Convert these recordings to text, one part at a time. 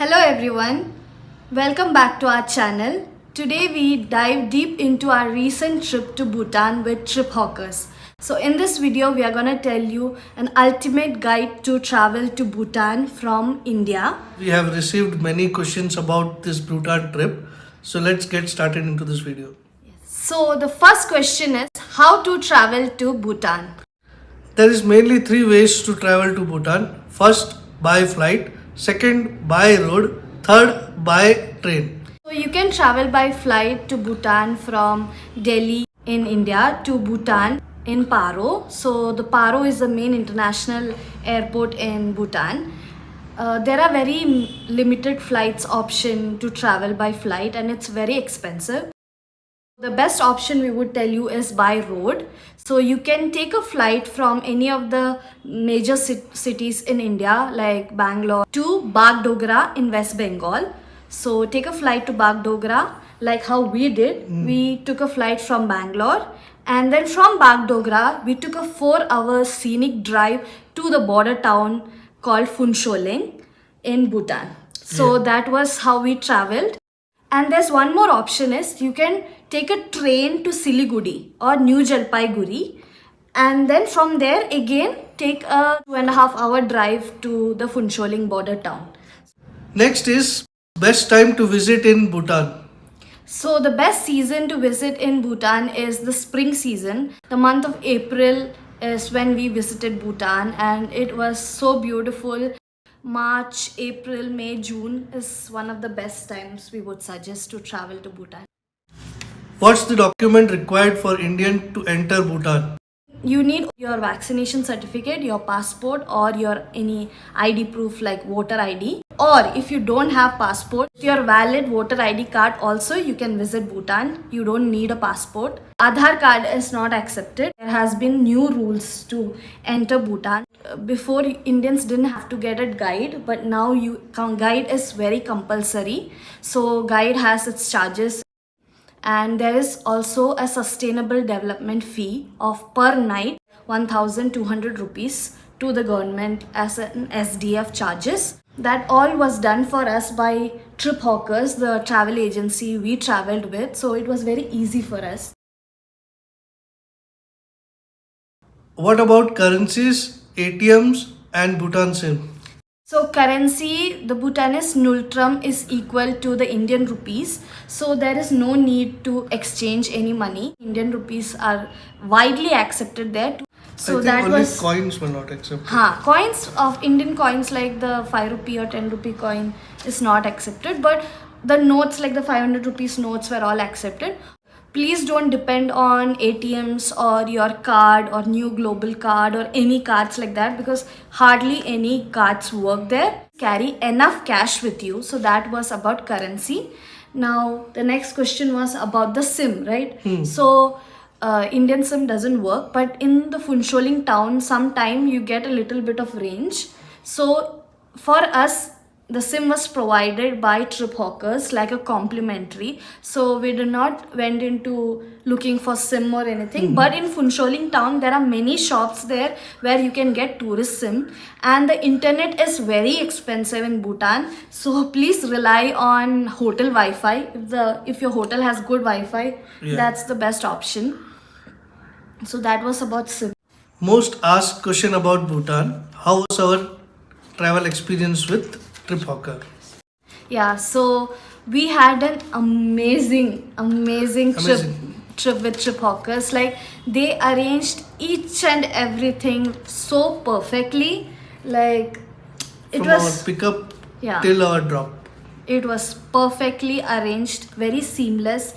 Hello everyone, welcome back to our channel. Today we dive deep into our recent trip to Bhutan with Trip Hawkers. So in this video we are going to tell you an ultimate guide to travel to Bhutan from India. We have received many questions about this Bhutan trip. So let's get started into this video. So the first question is how to travel to Bhutan. There is mainly three ways to travel to Bhutan. First, by flight. Second, by road. Third, by train. So you can travel by flight to Bhutan from Delhi in India to Bhutan in Paro. So the Paro is the main international airport in Bhutan. There are very limited flights option to travel by flight and it's very expensive. The best option we would tell you is by road. So you can take a flight from any of the major cities in India like Bangalore to Bagdogra in West Bengal. So take a flight to Bagdogra like how we did. We took a flight from Bangalore and then from Bagdogra we took a 4-hour scenic drive to the border town called Phuentsholing in Bhutan. So that was how we traveled. And there's one more option is you can take a train to Siliguri or New Jalpaiguri and then from there again take a 2.5-hour drive to the Phuentsholing border town. Next is best time to visit in Bhutan. So the best season to visit in Bhutan is the spring season. The month of April is when we visited Bhutan and it was so beautiful. March, April, May, June is one of the best times we would suggest to travel to Bhutan. What's the document required for Indian to enter Bhutan? You need your vaccination certificate, your passport or your any ID proof like voter ID. Or if you don't have passport, your valid voter ID card also you can visit Bhutan. You don't need a passport. Aadhaar card is not accepted. There has been new rules to enter Bhutan. Before Indians didn't have to get a guide, but now guide is very compulsory. So guide has its charges. And there is also a sustainable development fee of per night 1,200 rupees to the government as an SDF charges. That all was done for us by Trip Hawkers, the travel agency we traveled with. So it was very easy for us. What about currencies, ATMs and Bhutan SIM? So currency, the Bhutanese Nultram is equal to the Indian rupees. So there is no need to exchange any money. Indian rupees are widely accepted there. So I think that only was coins were not accepted. coins of Indian coins like the 5 rupee or 10 rupee coin is not accepted. But the notes like the 500 rupees notes were all accepted. Please don't depend on ATMs or your card or New Global card or any cards like that because hardly any cards work there. Carry enough cash with you. So that was about currency. Now the next question was about the SIM, right? So Indian SIM doesn't work, but in the Phuentsholing town, sometime you get a little bit of range. So for us, the SIM was provided by Trip Hawkers like a complimentary. So we did not went into looking for SIM or anything. But in Phuentsholing town, there are many shops there where you can get tourist SIM. And the internet is very expensive in Bhutan. So please rely on hotel Wi-Fi. If your hotel has good Wi-Fi, that's the best option. So that was about SIM. Most asked question about Bhutan. How was our travel experience with Trip Hawker? Yeah, so we had an amazing trip with Trip Hawkers. Like they arranged each and everything so perfectly. Like it From was our pickup Yeah. till our drop. It was perfectly arranged, very seamless,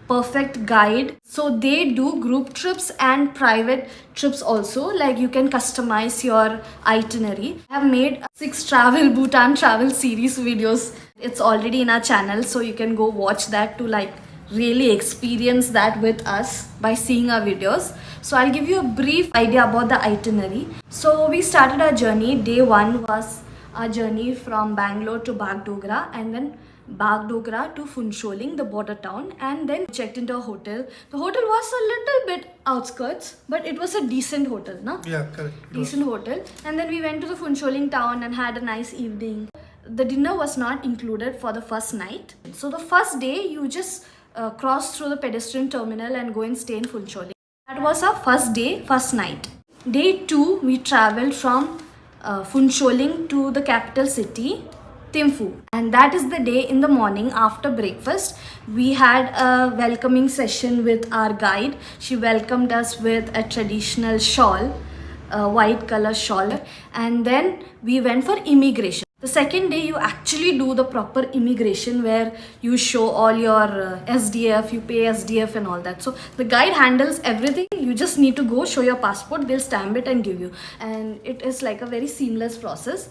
perfect guide. So they do group trips and private trips also. Like you can customize your itinerary. I have made 6 Bhutan travel series videos. It's already in our channel, so you can go watch that to like really experience that with us by seeing our videos. So I'll give you a brief idea about the itinerary. So we started our journey. Day 1 was our journey from Bangalore to Bagdogra and then Bagdogra to Phuentsholing, the border town, and then checked into a hotel. The hotel was a little bit outskirts, but it was a decent hotel, no? Yeah, correct. Decent hotel. And then we went to the Phuentsholing town and had a nice evening. the dinner was not included for the first night. So the first day you just cross through the pedestrian terminal and go and stay in Funcholi. That was our first day, first night. Day 2, we traveled from Funcholing to the capital city, Thimphu. And that is the day in the morning after breakfast. We had a welcoming session with our guide. She welcomed us with a traditional shawl, a white color shawl. And then we went for immigration. The second day, you actually do the proper immigration where you show all your SDF, you pay SDF and all that. So the guide handles everything. You just need to go show your passport, they'll stamp it and give you. And it is like a very seamless process.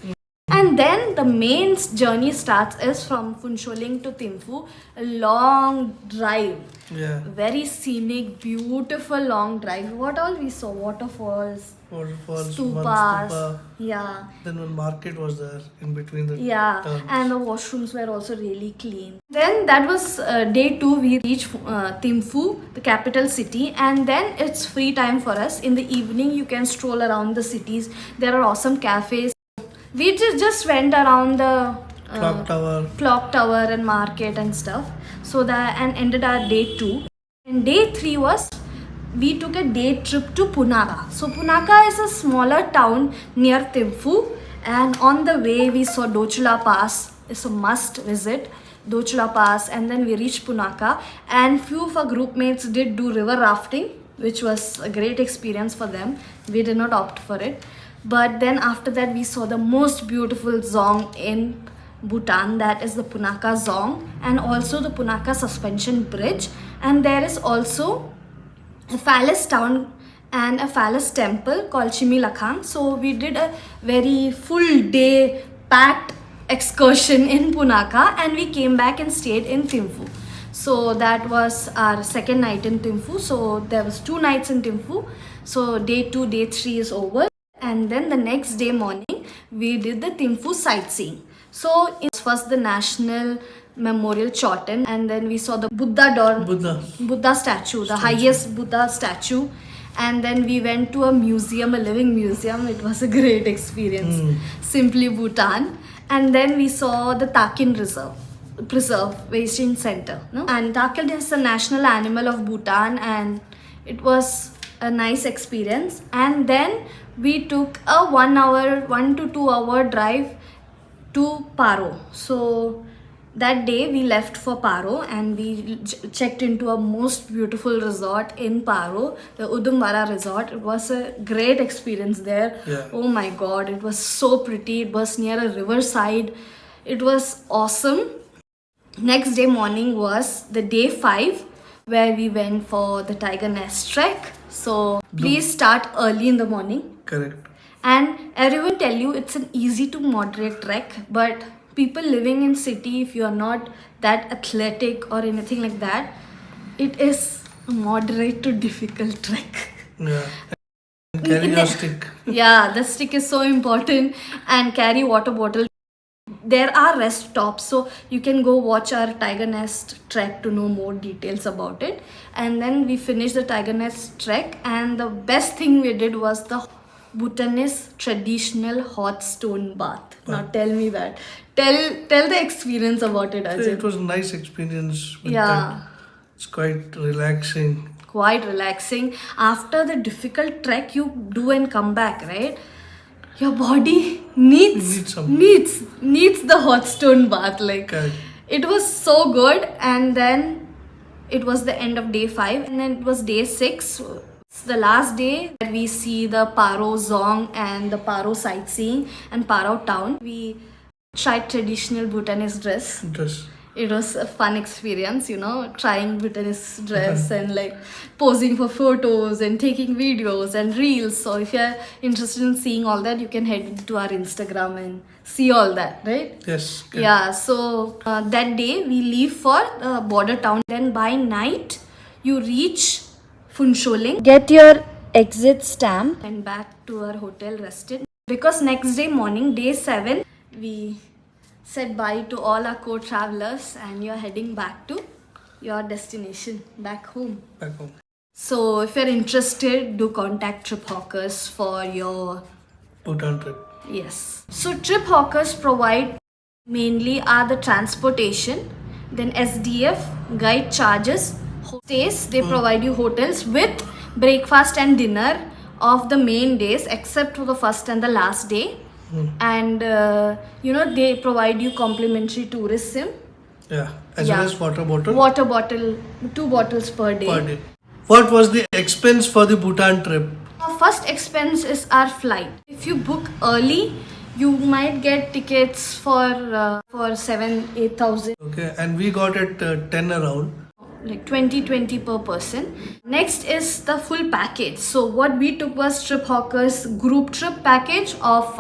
And then the main journey starts is from Funcholing to Thimphu, a long drive. Yeah. Very scenic, beautiful long drive. What all we saw? Waterfalls, Waterfalls, stupas. one stupa. Yeah. Then one market was there in between the Yeah, towns. and the washrooms were also really clean. Then that was day 2. We reached Thimphu, the capital city, and then it's free time for us. In the evening, you can stroll around the cities. There are awesome cafes. We just went around the clock tower and market and stuff. So that and ended our day 2. And day 3 was we took a day trip to Punaka. So Punaka is a smaller town near Thimphu, and on the way we saw Dochula Pass. It's a must visit, Dochula Pass, and then we reached Punaka. And few of our group mates did do river rafting, which was a great experience for them. We did not opt for it. But then after that we saw the most beautiful Zong in Bhutan, that is the Punaka Zong, and also the Punaka Suspension Bridge. And there is also a phallus town and a phallus temple called Chimilakhang. So we did a very full day packed excursion in Punaka, and we came back and stayed in Thimphu. So that was our second night in Thimphu. So there was 2 nights in Thimphu. So day 2, day 3 is over. And then the next day morning, we did the Thimphu sightseeing. So it was the National Memorial Chotan, and then we saw the Buddha statue, the highest Buddha statue. And then we went to a museum, a living museum. It was a great experience. Simply Bhutan. And then we saw the Takin Preservation Center. No? And Takin is the national animal of Bhutan, and it was a nice experience. And then we took a 1 to 2 hour drive to Paro. So that day we left for Paro, and we checked into a most beautiful resort in Paro, the Udumbara resort. It was a great experience there. Yeah. Oh my god, it was so pretty. It was near a riverside. It was awesome. Next day morning was the day 5, where we went for the Tiger Nest trek. So please start early in the morning. Correct. And everyone tell you it's an easy to moderate trek, but people living in city, if you are not that athletic or anything like that, it is a moderate to difficult trek. Yeah. And carry your stick. Yeah, the stick is so important, and carry water bottle. There are rest stops, so you can go watch our Tiger Nest trek to know more details about it. And then we finished the Tiger Nest trek, and the best thing we did was the Bhutanese traditional hot stone bath. Now tell me that. Tell the experience about it, Ajay. It was a nice experience with Yeah. that. It's quite relaxing. Quite relaxing. After the difficult trek you do and come back, right? Your body needs the hot stone bath. Like, Correct. it was so good. And then it was the end of day 5, and then it was day 6. It's the last day where we see the Paro Zong and the Paro sightseeing and Paro town. We tried traditional Bhutanese dress. It was a fun experience, trying Bhutanese dress and like posing for photos and taking videos and reels. So if you're interested in seeing all that, you can head to our Instagram and see all that, right? Yes. Correct. Yeah, so that day we leave for the border town. Then by night, you reach Funcholing, get your exit stamp, and back to our hotel rested. Because next day morning, day 7, we said bye to all our co-travelers, and you're heading back to your destination, back home. Back home. So if you're interested, do contact Trip Hawkers for your Bhutan trip. Yes. So Trip Hawkers provide mainly are the transportation, then SDF, guide charges, stays, they provide you hotels with breakfast and dinner of the main days except for the first and the last day. And they provide you complimentary tourism, Yeah, as Yeah. well as water bottle water bottle, 2 bottles per day. per day. What was the expense for the Bhutan trip? Our first expense is our flight. If you book early, you might get tickets for 7-8,000, Okay, and we got it 10 around. like 20 per person. Next is the full package. So what we took was Trip Hawker's group trip package of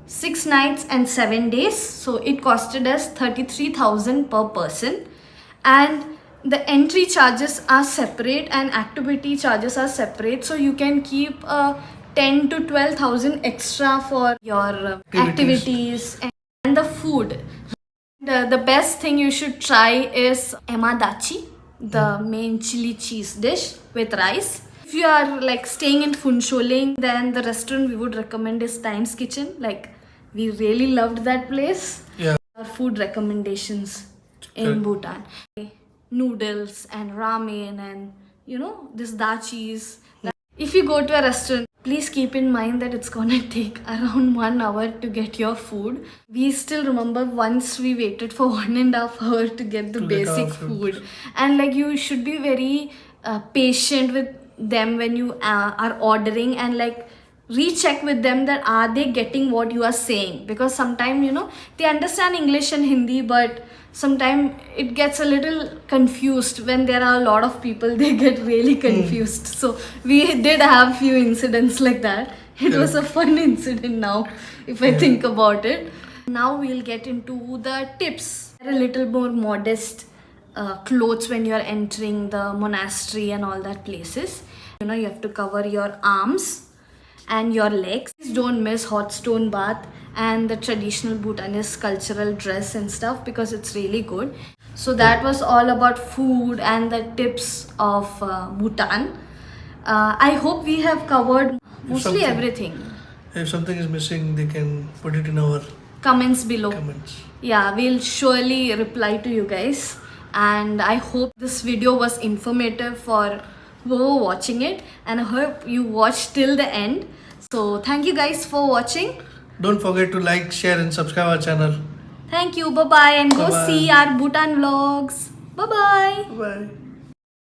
6 nights and 7 days. So it costed us 33,000 per person, and the entry charges are separate and activity charges are separate. So you can keep 10 to 12,000 extra for your activities and the food. The best thing you should try is emadachi, the main chili cheese dish with rice. If you are like staying in Phunsholing, then the restaurant we would recommend is Times Kitchen. Like, we really loved that place. Yeah. Our food recommendations in Correct. Bhutan. Noodles and ramen and this dachis. If you go to a restaurant, please keep in mind that it's gonna take around 1 hour to get your food. We still remember once we waited for 1.5 hours to get the To get our basic food. food. And like, you should be very patient with them when you are ordering, and like recheck with them that are they getting what you are saying, because sometimes they understand English and Hindi, but sometimes it gets a little confused when there are a lot of people. They get really confused. So we did have few incidents like that. It was a fun incident now if I think about it. Now we'll get into the tips. A little more modest clothes when you're entering the monastery and all that places. You have to cover your arms and your legs. Please don't miss hot stone bath and the traditional Bhutanese cultural dress and stuff, because it's really good. So that was all about food and the tips of Bhutan. I hope we have covered mostly something- everything. If something is missing, they can put it in our Comments below. comments. Yeah, we'll surely reply to you guys. And I hope this video was informative for whoever watching it, and I hope you watched till the end. So thank you guys for watching. Don't forget to like, share, and subscribe our channel. Thank you. Bye bye. And go Bye-bye. see our Bhutan vlogs. Bye bye. Bye.